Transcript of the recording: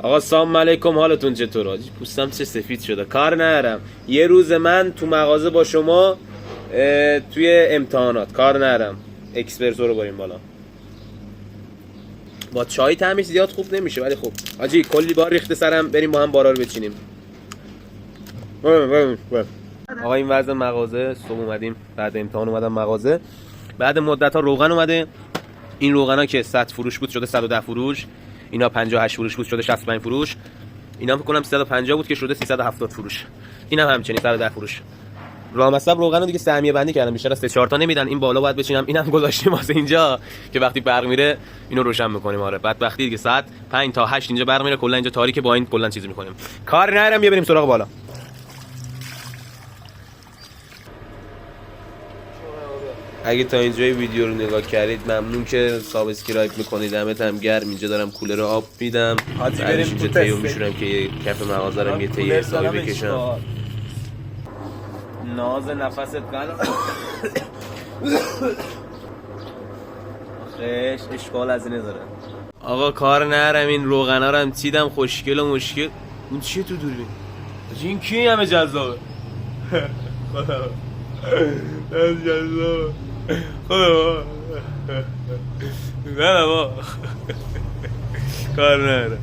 آقا سلام علیکم، حالتون چطوره؟ پوستم چه سفید شده. کار ندارم، یه روز من تو مغازه با شما توی امتحانات کار ندارم. اکسپرسو رو بریم بالا. با چای طعمش زیاد خوب نمیشه ولی خب حاجی کلی بار ریخته سرم، بریم با هم بارا رو بچینیم. آقا این وضع مغازه، صبح اومدیم بعد امتحان اومدم مغازه، بعد مدت ها روغن اومده. این روغنا که 100 فروش بود شده 110 فروش، اینا 58 فروش بود شده 65 فروش، اینا فکر کنم 350 بود که شده 370 فروش، اینم همچنین 110 فروش. رامصب روغنو دیگه سهمیه بندی کردم، بیشتر از 3-4 تا نمیدن. این بالا باید بچینم، اینم گذاشتیم واسه اینجا که وقتی برق میره اینو روشن میکنیم. آره بعد وقتی دیگه ساعت 5 تا 8 اینجا برق میره، کلا اینجا تاریکه، با این کلا چیز میکنیم. کار ندارم، بریم سراغ بالا. اگه تا اینجای ویدیو رو نگاه کردید ممنون که سابسکرایب میکنید. دمت هم گرم. اینجا دارم کولر آب میدم، بعدش اینجا تیو میشورم که یه کف مغازه رو یه تی حسابی بکشم. ناز نفست قلم آخش اشکال از اینه داره. آقا کار نرم، این روغنا رو هم چیدم خوشگل و مشکل. اون چیه تو دوربین؟ این کی همه جذابه؟ خدا جذابه، خدا نه با کار نرم.